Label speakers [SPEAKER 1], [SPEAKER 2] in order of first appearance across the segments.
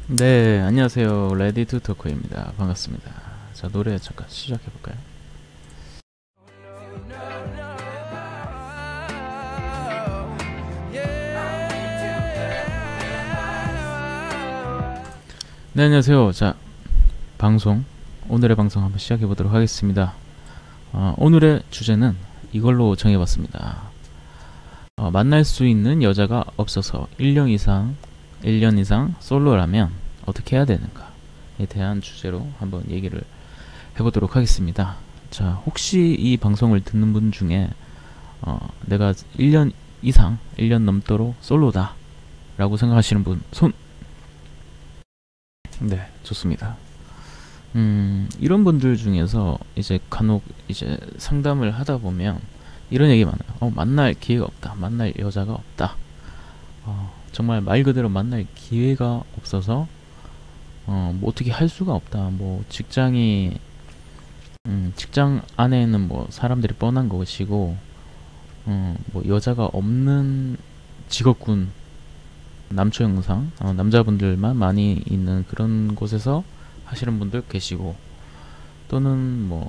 [SPEAKER 1] 네, 안녕하세요. 레디 투 토크입니다. 반갑습니다. 자, 노래 잠깐 시작해볼까요? 네, 안녕하세요. 자, 오늘의 방송 한번 시작해보도록 하겠습니다. 오늘의 주제는 이걸로 정해봤습니다. 만날 수 있는 여자가 없어서 1년 이상 솔로라면 어떻게 해야 되는가에 대한 주제로 한번 얘기를 해보도록 하겠습니다. 자, 혹시 이 방송을 듣는 분 중에 내가 1년 넘도록 솔로다 라고 생각하시는 분 손! 네, 좋습니다. 이런 분들 중에서 이제 간혹 이제 상담을 하다 보면 이런 얘기 많아요. 만날 기회가 없다. 만날 여자가 없다. 정말 말 그대로 만날 기회가 없어서 뭐 어떻게 할 수가 없다. 뭐 직장 안에는 뭐 사람들이 뻔한 것이고 뭐 여자가 없는 직업군 남초 영상 남자분들만 많이 있는 그런 곳에서 하시는 분들 계시고, 또는 뭐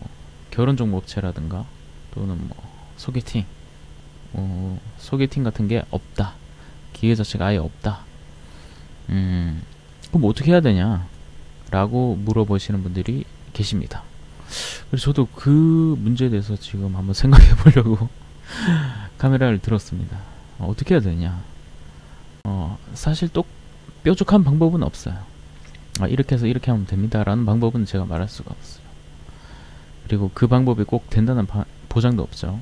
[SPEAKER 1] 결혼 정보 업체라든가 또는 뭐 소개팅 같은 게 없다. 기회 자체가 아예 없다. 그럼 어떻게 해야 되냐? 라고 물어보시는 분들이 계십니다. 그래서 저도 그 문제에 대해서 지금 한번 생각해 보려고 카메라를 들었습니다. 어떻게 해야 되냐? 사실 또 뾰족한 방법은 없어요. 이렇게 해서 이렇게 하면 됩니다 라는 방법은 제가 말할 수가 없어요. 그리고 그 방법이 꼭 된다는 보장도 없죠.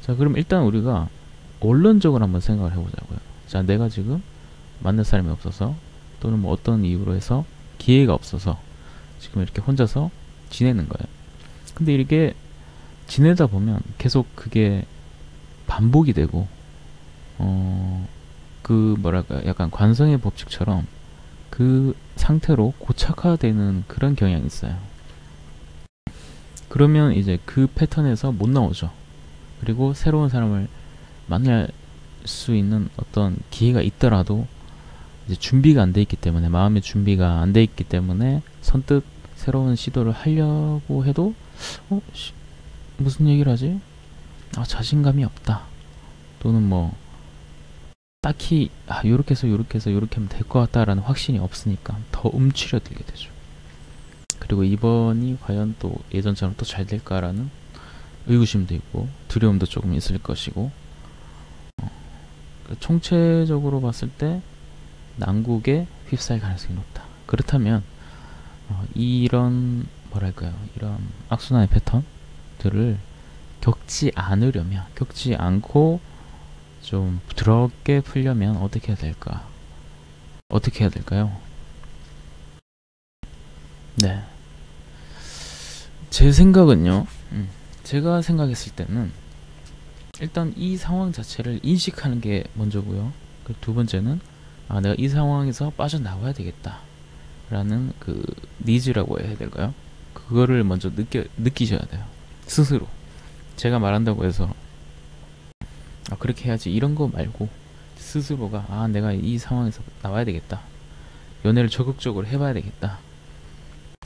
[SPEAKER 1] 자, 그럼 일단 우리가 원론적으로 한번 생각을 해보자고요. 자, 내가 지금 만날 사람이 없어서, 또는 뭐 어떤 이유로 해서 기회가 없어서 지금 이렇게 혼자서 지내는 거예요. 근데 이렇게 지내다 보면 계속 그게 반복이 되고 그 뭐랄까 약간 관성의 법칙처럼 그 상태로 고착화되는 그런 경향이 있어요. 그러면 이제 그 패턴에서 못 나오죠. 그리고 새로운 사람을 만날 수 있는 어떤 기회가 있더라도 이제 준비가 안 돼 있기 때문에, 마음의 준비가 안 돼 있기 때문에 선뜻 새로운 시도를 하려고 해도 무슨 얘기를 하지? 자신감이 없다. 또는 뭐 딱히 요렇게 해서 요렇게 하면 될 것 같다라는 확신이 없으니까 더 움츠려들게 되죠. 그리고 이번이 과연 또 예전처럼 또 잘 될까라는 의구심도 있고 두려움도 조금 있을 것이고, 총체적으로 봤을 때 난국에 휩싸일 가능성이 높다. 그렇다면 이런 뭐랄까요, 이런 악순환의 패턴들을 겪지 않고 좀 부드럽게 풀려면 어떻게 해야 될까? 어떻게 해야 될까요? 네, 제 생각은요, 제가 생각했을 때는 일단 이 상황 자체를 인식하는 게 먼저고요. 그 두 번째는 내가 이 상황에서 빠져나와야 되겠다 라는 그 니즈라고 해야 될까요? 그거를 먼저 느끼셔야 돼요. 스스로. 제가 말한다고 해서 그렇게 해야지 이런 거 말고, 스스로가 내가 이 상황에서 나와야 되겠다, 연애를 적극적으로 해봐야 되겠다,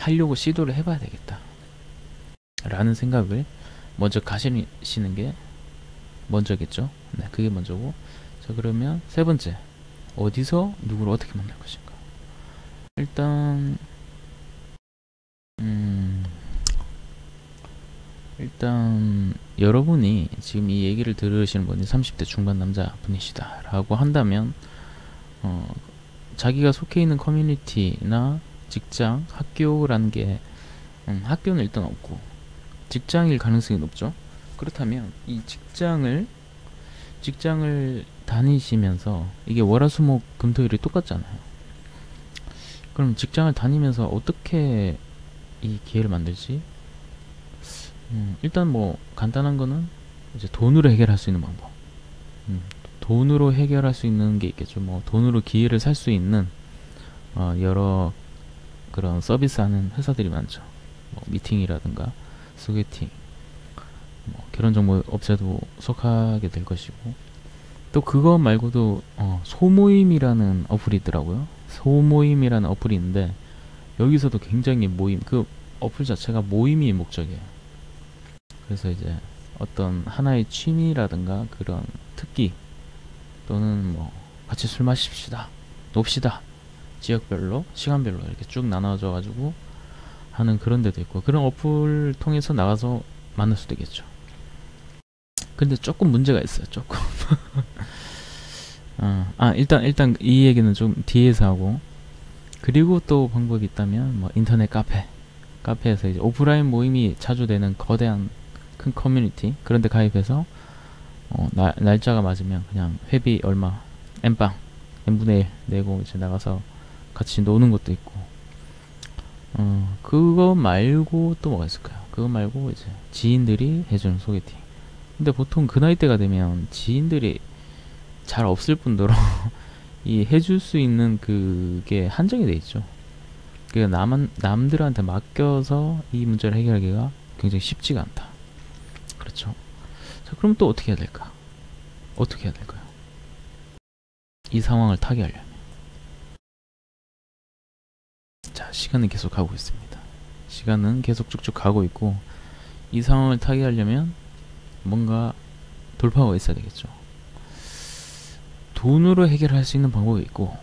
[SPEAKER 1] 하려고 시도를 해봐야 되겠다 라는 생각을 먼저 가시는 게 먼저겠죠. 네, 그게 먼저고. 자, 그러면 세 번째, 어디서 누구를 어떻게 만날 것인가. 일단 여러분이 지금 이 얘기를 들으시는 분이 30대 중반 남자분이시다 라고 한다면 자기가 속해 있는 커뮤니티나 직장, 학교라는 게 학교는 일단 없고 직장일 가능성이 높죠. 그렇다면 이 직장을 다니시면서, 이게 월화수목 금토일이 똑같잖아요. 그럼 직장을 다니면서 어떻게 이 기회를 만들지? 일단 뭐 간단한 거는 이제 돈으로 해결할 수 있는 방법. 돈으로 해결할 수 있는 게 있겠죠. 뭐 돈으로 기회를 살 수 있는 여러 그런 서비스하는 회사들이 많죠. 뭐 미팅이라든가 소개팅, 뭐 결혼 정보 업체도 속하게 될 것이고, 또 그거 말고도 소모임이라는 어플이 있더라고요. 소모임이라는 어플이 있는데 여기서도 굉장히 그 어플 자체가 모임이 목적이에요. 그래서 이제 어떤 하나의 취미라든가 그런 특기 또는 뭐 같이 술 마십시다, 놉시다, 지역별로 시간별로 이렇게 쭉 나눠져 가지고 하는 그런 데도 있고, 그런 어플 통해서 나가서 만날 수도 있겠죠. 근데 조금 문제가 있어요. 조금. 일단 이 얘기는 좀 뒤에서 하고, 그리고 또 방법이 있다면 뭐 인터넷 카페에서 이제 오프라인 모임이 자주 되는 거대한 큰 커뮤니티, 그런 데 가입해서 날짜가 맞으면 그냥 회비 얼마 N빵 N분의 1 내고 이제 나가서 같이 노는 것도 있고, 그거 말고 또 뭐가 있을까요? 그거 말고 이제 지인들이 해주는 소개팅. 근데 보통 그 나이대가 되면 지인들이 잘 없을 뿐더러 이 해줄 수 있는 그게 한정이 돼 있죠. 그러니까 남들한테 맡겨서 이 문제를 해결하기가 굉장히 쉽지가 않다. 그렇죠. 자, 그럼 또 어떻게 해야 될까? 어떻게 해야 될까요? 이 상황을 타개하려면. 자, 시간은 계속 가고 있습니다. 시간은 계속 쭉쭉 가고 있고, 이 상황을 타개하려면 뭔가 돌파구가 있어야 되겠죠. 돈으로 해결할 수 있는 방법이 있고,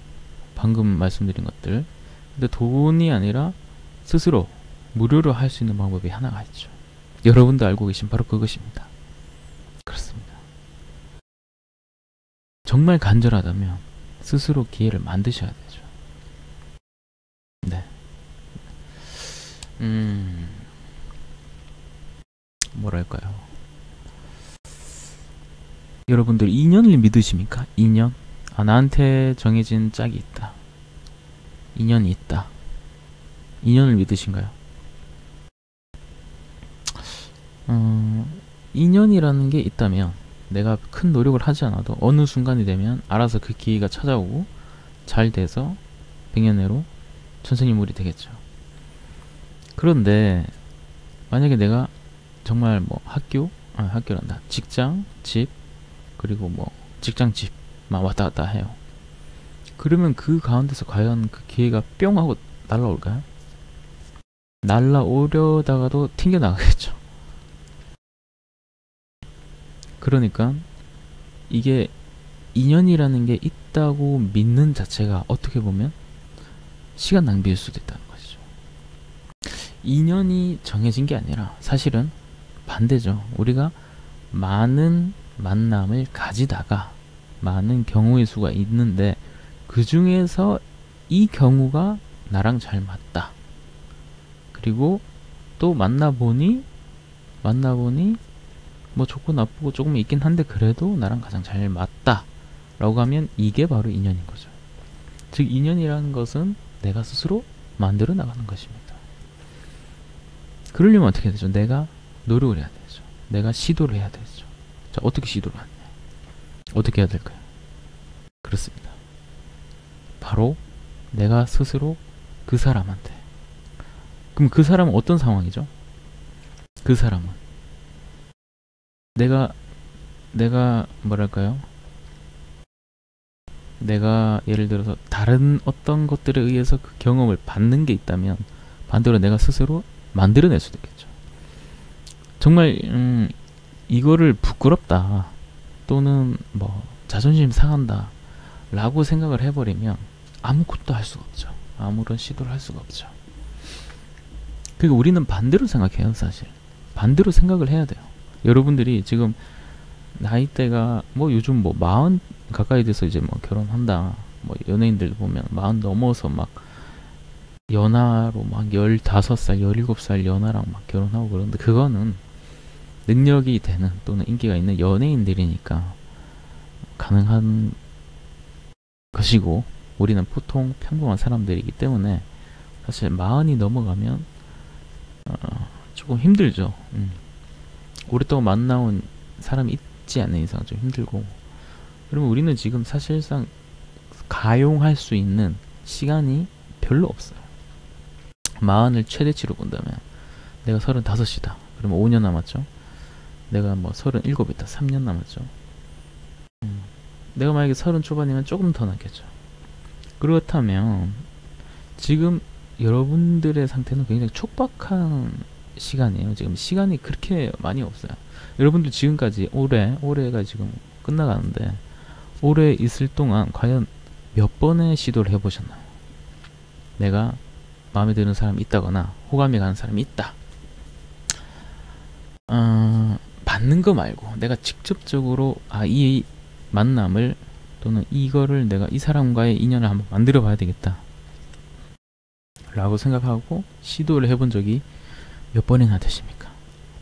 [SPEAKER 1] 방금 말씀드린 것들. 근데 돈이 아니라 스스로 무료로 할 수 있는 방법이 하나가 있죠. 여러분도 알고 계신 바로 그것입니다. 그렇습니다. 정말 간절하다면 스스로 기회를 만드셔야 되죠. 네. 뭐랄까요. 여러분들 인연을 믿으십니까? 인연? 나한테 정해진 짝이 있다. 인연이 있다. 인연을 믿으신가요? 인연이라는 게 있다면 내가 큰 노력을 하지 않아도 어느 순간이 되면 알아서 그 기회가 찾아오고 잘 돼서 백년내로 천생연분이 되겠죠. 그런데 만약에 내가 정말 뭐 학교란다. 직장, 집, 그리고 뭐 직장, 집만 왔다 갔다 해요. 그러면 그 가운데서 과연 그 기회가 뿅 하고 날라올까요? 날라오려다가도 튕겨나가겠죠. 그러니까 이게 인연이라는 게 있다고 믿는 자체가 어떻게 보면 시간 낭비일 수도 있다는 것이죠. 인연이 정해진 게 아니라 사실은 반대죠. 우리가 많은 만남을 가지다가 많은 경우의 수가 있는데 그 중에서 이 경우가 나랑 잘 맞다. 그리고 또 만나보니 뭐 좋고 나쁘고 조금 있긴 한데 그래도 나랑 가장 잘 맞다 라고 하면 이게 바로 인연인 거죠. 즉 인연이라는 것은 내가 스스로 만들어 나가는 것입니다. 그러려면 어떻게 해야 되죠? 내가 노력을 해야 되죠. 내가 시도를 해야 되죠. 자, 어떻게 시도를 하냐? 어떻게 해야 될까요? 그렇습니다. 바로 내가 스스로 그 사람한테. 그럼 그 사람은 어떤 상황이죠? 그 사람은 내가 뭐랄까요? 내가 예를 들어서 다른 어떤 것들에 의해서 그 경험을 받는 게 있다면 반대로 내가 스스로 만들어낼 수도 있겠죠. 정말 이거를 부끄럽다 또는 뭐 자존심 상한다 라고 생각을 해버리면 아무것도 할 수가 없죠. 아무런 시도를 할 수가 없죠. 그러니까 우리는 반대로 생각해요. 사실 반대로 생각을 해야 돼요. 여러분들이 지금 나이대가 뭐 요즘 뭐 40 가까이 돼서 이제 뭐 결혼한다. 뭐 연예인들 보면 40 넘어서 막 연하로 막 15살, 17살 연하랑 막 결혼하고 그러는데 그거는 능력이 되는 또는 인기가 있는 연예인들이니까 가능한 것이고 우리는 보통 평범한 사람들이기 때문에 사실 40이 넘어가면 조금 힘들죠. 오랫동안 만나온 사람이 있지 않는 이상 좀 힘들고 그러면 우리는 지금 사실상 가용할 수 있는 시간이 별로 없어요. 40을 최대치로 본다면 내가 35이다. 그러면 5년 남았죠. 내가 뭐 37이다. 3년 남았죠. 내가 만약에 30 초반이면 조금 더 남겠죠. 그렇다면 지금 여러분들의 상태는 굉장히 촉박한 시간이에요. 지금 시간이 그렇게 많이 없어요. 여러분들 지금까지 올해가 지금 끝나가는데 올해 있을 동안 과연 몇 번의 시도를 해보셨나요? 내가 마음에 드는 사람이 있다거나 호감이 가는 사람이 있다. 받는 거 말고 내가 직접적으로 이 만남을 또는 이거를 내가 이 사람과의 인연을 한번 만들어 봐야 되겠다 라고 생각하고 시도를 해본 적이 몇 번이나 되십니까?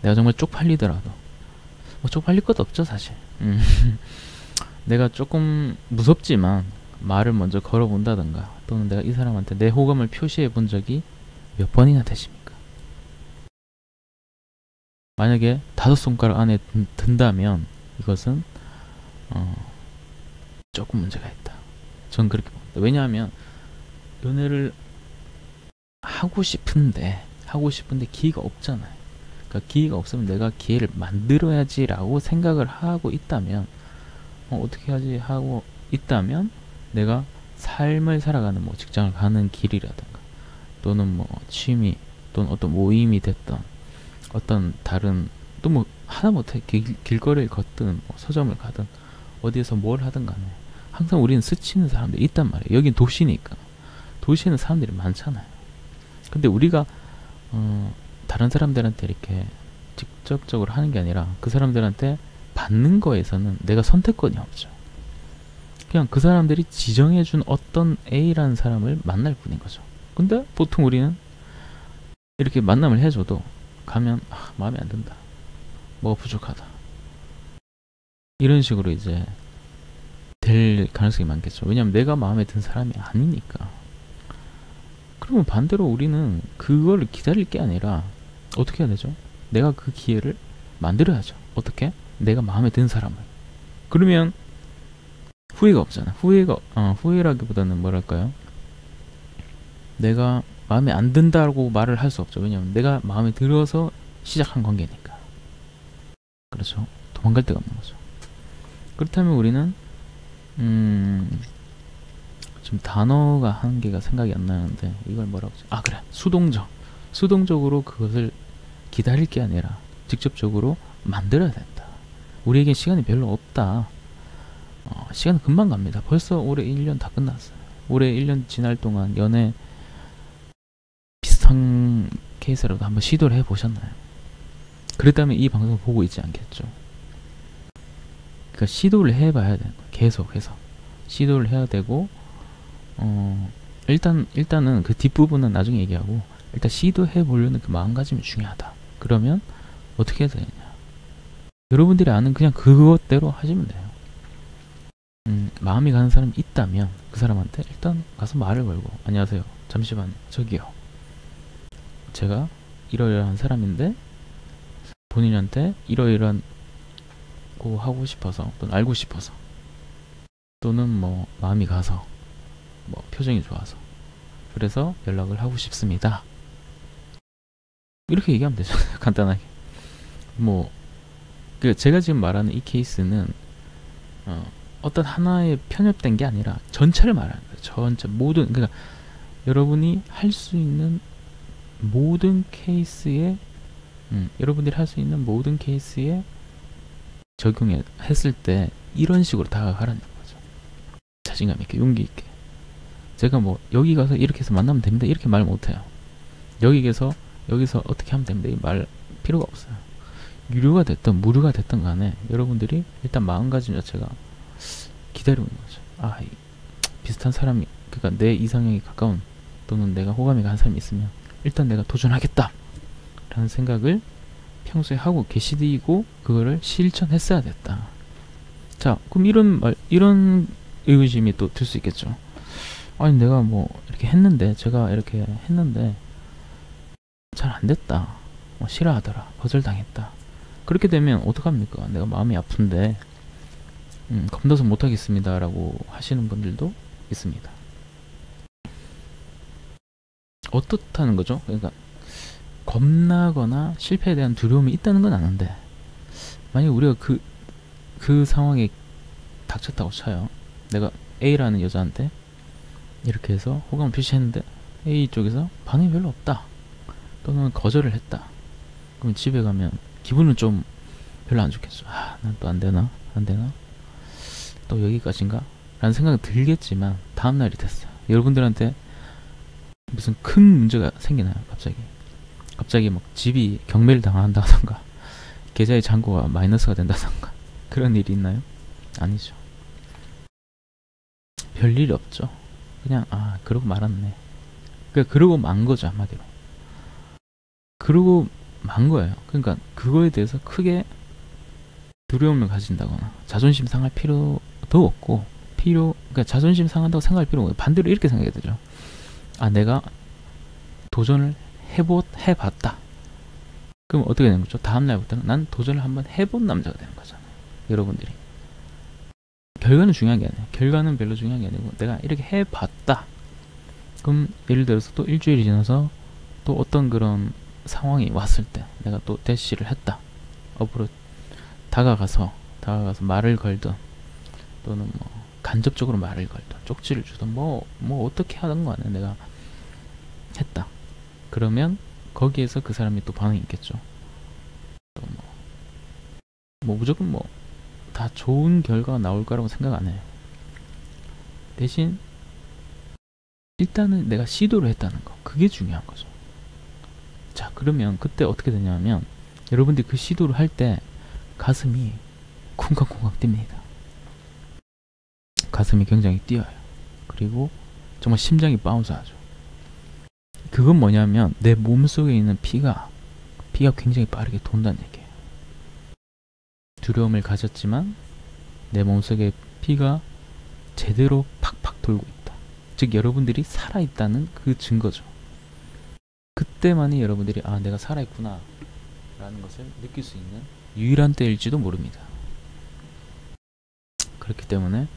[SPEAKER 1] 내가 정말 쪽팔리더라도 뭐 쪽팔릴 것도 없죠 사실. 내가 조금 무섭지만 말을 먼저 걸어본다던가 또는 내가 이 사람한테 내 호감을 표시해 본 적이 몇 번이나 되십니까? 만약에 5손가락 안에 든다면 이것은 조금 문제가 있다. 전 그렇게 봅니다. 왜냐하면 연애를 하고 싶은데 기회가 없잖아요. 그러니까 기회가 없으면 내가 기회를 만들어야지 라고 생각을 하고 있다면 어떻게 하지 하고 있다면 내가 삶을 살아가는 뭐 직장을 가는 길이라든가 또는 뭐 취미 또는 어떤 모임이 됐던 어떤 다른 또 뭐 하다못해 길거리를 걷든 뭐 서점을 가든 어디에서 뭘 하든 간에 항상 우리는 스치는 사람들이 있단 말이에요. 여긴 도시니까 도시에는 사람들이 많잖아요. 근데 우리가 다른 사람들한테 이렇게 직접적으로 하는 게 아니라 그 사람들한테 받는 거에서는 내가 선택권이 없죠. 그냥 그 사람들이 지정해준 어떤 A라는 사람을 만날 뿐인 거죠. 근데 보통 우리는 이렇게 만남을 해줘도 가면 마음에 안 든다. 뭐가 부족하다. 이런 식으로 이제 될 가능성이 많겠죠. 왜냐면 내가 마음에 든 사람이 아니니까. 그러면 반대로 우리는 그걸 기다릴 게 아니라 어떻게 해야 되죠? 내가 그 기회를 만들어야죠. 어떻게? 내가 마음에 든 사람을. 그러면 후회가 없잖아. 후회라기보다는 뭐랄까요? 내가 마음에 안 든다고 말을 할 수 없죠. 왜냐면 내가 마음에 들어서 시작한 관계니까. 그렇죠. 도망갈 데가 없는 거죠. 그렇다면 우리는 지금 단어가 한 개가 생각이 안 나는데 이걸 뭐라고 하지? 그래. 수동적으로 그것을 기다릴 게 아니라 직접적으로 만들어야 된다. 우리에겐 시간이 별로 없다. 시간은 금방 갑니다. 벌써 올해 1년 다 끝났어요. 올해 1년 지날 동안 연애 비슷한 케이스라도 한번 시도를 해보셨나요? 그랬다면 이 방송을 보고 있지 않겠죠. 그러니까 시도를 해봐야 되는 거예요. 계속해서 시도를 해야 되고 일단은 그 뒷부분은 나중에 얘기하고 일단 시도해보려는 그 마음가짐이 중요하다. 그러면 어떻게 해야 되느냐? 여러분들이 아는 그냥 그것대로 하시면 돼요. 마음이 가는 사람이 있다면 그 사람한테 일단 가서 말을 걸고 안녕하세요. 잠시만 저기요. 제가 이러이러한 사람인데 본인한테 이러이러한 거 하고 싶어서 또는 알고 싶어서 또는 뭐 마음이 가서 뭐 표정이 좋아서 그래서 연락을 하고 싶습니다. 이렇게 얘기하면 되죠. 간단하게. 뭐 제가 지금 말하는 이 케이스는 어떤 하나에 편협된 게 아니라 전체를 말하는 거예요. 전체 모든 그러니까 여러분이 할 수 있는 모든 케이스에 여러분들이 할 수 있는 모든 케이스에 적용했을 때 이런 식으로 다가가라는 거죠. 자신감 있게 용기 있게. 제가 뭐 여기 가서 이렇게 해서 만나면 됩니다 이렇게 말 못해요. 여기서 어떻게 하면 됩니다 이 말 필요가 없어요. 유료가 됐든 무료가 됐든 간에 여러분들이 일단 마음가짐 자체가 기다리고 있는 거죠. 비슷한 사람이 그러니까 내 이상형이 가까운 또는 내가 호감이 가는 사람이 있으면 일단 내가 도전하겠다 라는 생각을 평소에 하고 계시고 그거를 실천했어야 됐다. 자, 그럼 이런 의구심이 또 들 수 있겠죠. 아니 내가 뭐 이렇게 했는데 제가 이렇게 했는데 잘 안됐다. 싫어하더라. 거절당했다. 그렇게 되면 어떡합니까? 내가 마음이 아픈데 겁나서 못하겠습니다 라고 하시는 분들도 있습니다. 어떻다는 거죠? 그러니까 겁나거나 실패에 대한 두려움이 있다는 건 아는데 만약 우리가 그 상황에 닥쳤다고 쳐요. 내가 A라는 여자한테 이렇게 해서 호감을 표시했는데 A 쪽에서 반응이 별로 없다, 또는 거절을 했다. 그럼 집에 가면 기분은 좀 별로 안 좋겠죠. 난 또 안되나? 또 여기까지인가? 라는 생각이 들겠지만 다음날이 됐어요. 여러분들한테 무슨 큰 문제가 생기나요? 갑자기 막 집이 경매를 당한다던가 계좌의 잔고가 마이너스가 된다던가 그런 일이 있나요? 아니죠. 별일이 없죠. 그냥 그러고 말았네. 그러고 만 거죠, 한마디로. 그러고 만 거예요. 그러니까 그거에 대해서 크게 두려움을 가진다거나 자존심 상할 필요도 없고, 그러니까 자존심 상한다고 생각할 필요가 없고, 반대로 이렇게 생각해야 되죠. 내가 도전을 해봤다. 그럼 어떻게 되는 거죠? 다음날부터는 난 도전을 한번 해본 남자가 되는 거잖아요. 여러분들이. 결과는 중요한 게 아니에요. 결과는 별로 중요한 게 아니고 내가 이렇게 해봤다. 그럼 예를 들어서 또 일주일이 지나서 또 어떤 그런 상황이 왔을 때 내가 또 대시를 했다. 업으로 다가가서 말을 걸든, 또는 뭐 간접적으로 말을 걸든 쪽지를 주든 뭐 어떻게 하든 간에 내가 했다. 그러면 거기에서 그 사람이 또 반응이 있겠죠. 또 뭐 무조건 다 좋은 결과가 나올 거라고 생각 안 해요. 대신 일단은 내가 시도를 했다는 거, 그게 중요한 거죠. 자, 그러면 그때 어떻게 되냐면 여러분들이 그 시도를 할 때 가슴이 쿵쾅쿵쾅 뜁니다. 가슴이 굉장히 뛰어요. 그리고 정말 심장이 바운스하죠. 그건 뭐냐면 내 몸속에 있는 피가 굉장히 빠르게 돈다는 얘기예요. 두려움을 가졌지만 내 몸속에 피가 제대로 팍팍 돌고 있다. 즉 여러분들이 살아있다는 그 증거죠. 그때만이 여러분들이 내가 살아있구나 라는 것을 느낄 수 있는 유일한 때일지도 모릅니다. 그렇기 때문에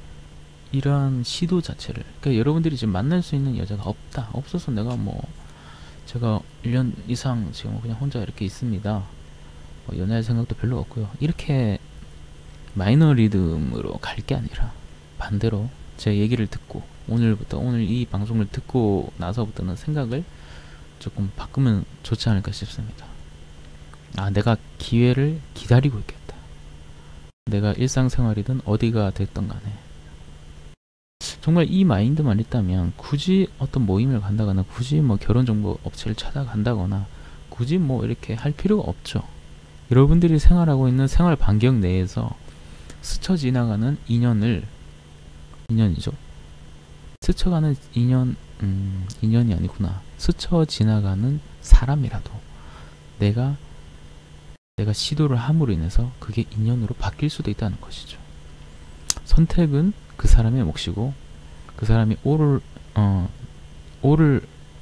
[SPEAKER 1] 이러한 시도 자체를, 그러니까 여러분들이 지금 만날 수 있는 여자가 없어서 내가 제가 1년 이상 지금 그냥 혼자 이렇게 있습니다, 연애할 생각도 별로 없고요, 이렇게 마이너 리듬으로 갈 게 아니라 반대로 제 얘기를 듣고 오늘 이 방송을 듣고 나서부터는 생각을 조금 바꾸면 좋지 않을까 싶습니다. 내가 기회를 기다리고 있겠다. 내가 일상생활이든 어디가 됐던 간에 정말 이 마인드만 있다면 굳이 어떤 모임을 간다거나 굳이 결혼정보 업체를 찾아간다거나 굳이 이렇게 할 필요가 없죠. 여러분들이 생활하고 있는 생활 반경 내에서 스쳐 지나가는 인연이죠. 스쳐가는 인연이 아니구나. 스쳐 지나가는 사람이라도 내가 시도를 함으로 인해서 그게 인연으로 바뀔 수도 있다는 것이죠. 선택은 그 사람의 몫이고, 그 사람이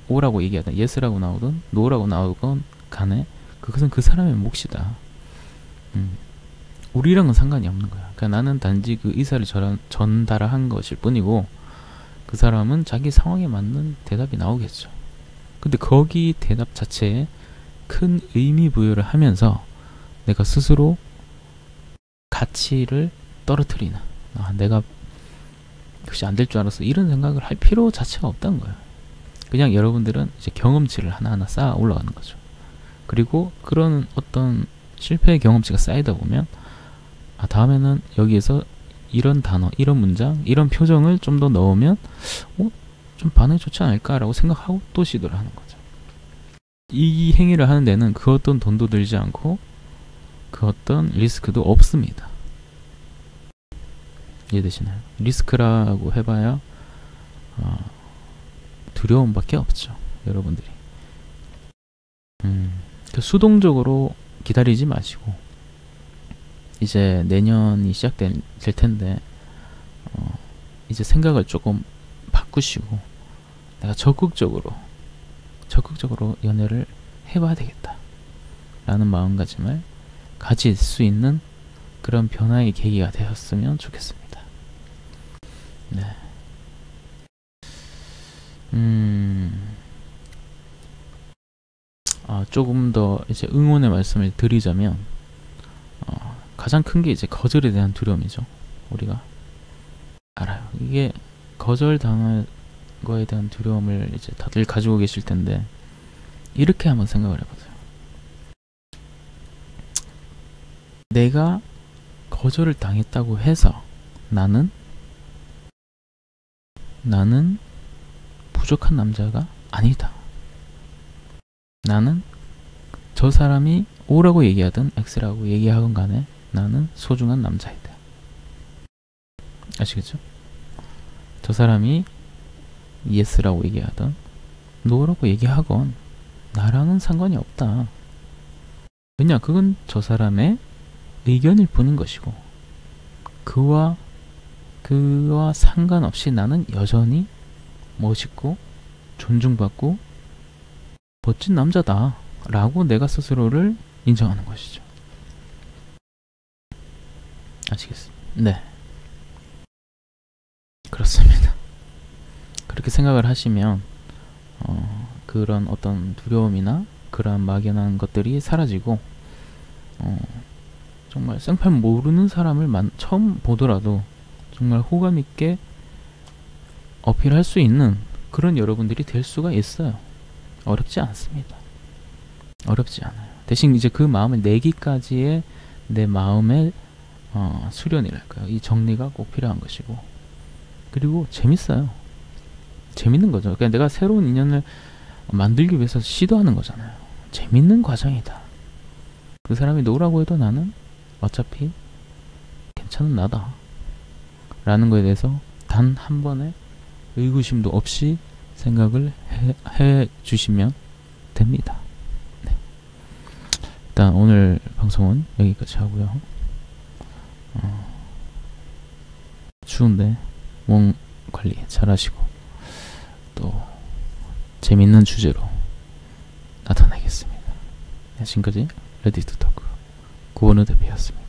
[SPEAKER 1] 오라고 얘기하든 예스라고 나오든 노라고 나오건 간에 그것은 그 사람의 몫이다. 우리랑은 상관이 없는 거야. 그러니까 나는 단지 그 의사를 전달한 것일 뿐이고 그 사람은 자기 상황에 맞는 대답이 나오겠죠. 근데 거기 대답 자체에 큰 의미 부여를 하면서 내가 스스로 가치를 떨어뜨리는, 내가 역시 안 될 줄 알았어, 이런 생각을 할 필요 자체가 없다는 거예요. 그냥 여러분들은 이제 경험치를 하나하나 쌓아 올라가는 거죠. 그리고 그런 어떤 실패의 경험치가 쌓이다 보면 다음에는 여기에서 이런 단어, 이런 문장, 이런 표정을 좀 더 넣으면 좀 반응이 좋지 않을까라고 생각하고 또 시도를 하는 거죠. 이 행위를 하는 데는 그 어떤 돈도 들지 않고 그 어떤 리스크도 없습니다. 이해되시나요? 리스크라고 해봐야 두려움밖에 없죠. 여러분들이 수동적으로 기다리지 마시고 이제 내년이 시작될 텐데 이제 생각을 조금 바꾸시고 내가 적극적으로 연애를 해봐야 되겠다 라는 마음가짐을 가질 수 있는 그런 변화의 계기가 되었으면 좋겠습니다. 네. 조금 더 이제 응원의 말씀을 드리자면 가장 큰 게 이제 거절에 대한 두려움이죠. 우리가 알아요. 이게 거절당할 거에 대한 두려움을 이제 다들 가지고 계실 텐데, 이렇게 한번 생각을 해보세요. 내가 거절을 당했다고 해서 나는 부족한 남자가 아니다. 나는 저 사람이 O라고 얘기하든 X라고 얘기하건 간에 나는 소중한 남자이다. 아시겠죠? 저 사람이 Yes라고 얘기하든 No라고 얘기하건 나랑은 상관이 없다. 왜냐? 그건 저 사람의 의견일 뿐인 것이고, 그와 상관없이 나는 여전히 멋있고 존중받고 멋진 남자다 라고 내가 스스로를 인정하는 것이죠. 아시겠어요? 네, 그렇습니다. 그렇게 생각을 하시면 그런 어떤 두려움이나 그러한 막연한 것들이 사라지고, 정말 생판 모르는 사람을 처음 보더라도 정말 호감 있게 어필할 수 있는 그런 여러분들이 될 수가 있어요. 어렵지 않습니다. 어렵지 않아요. 대신 이제 그 마음을 내기까지의 내 마음의 수련이랄까요. 이 정리가 꼭 필요한 것이고, 그리고 재밌어요. 재밌는 거죠. 그러니까 내가 새로운 인연을 만들기 위해서 시도하는 거잖아요. 재밌는 과정이다. 그 사람이 노라고 해도 나는 어차피 괜찮은 나다 라는 거에 대해서 단 한 번의 의구심도 없이 생각을 해 주시면 됩니다. 네. 일단 오늘 방송은 여기까지 하고요. 추운데 몸 관리 잘 하시고 또 재밌는 주제로 나타나겠습니다. 네, 지금까지 레디 투 토크 구원의 대표였습니다.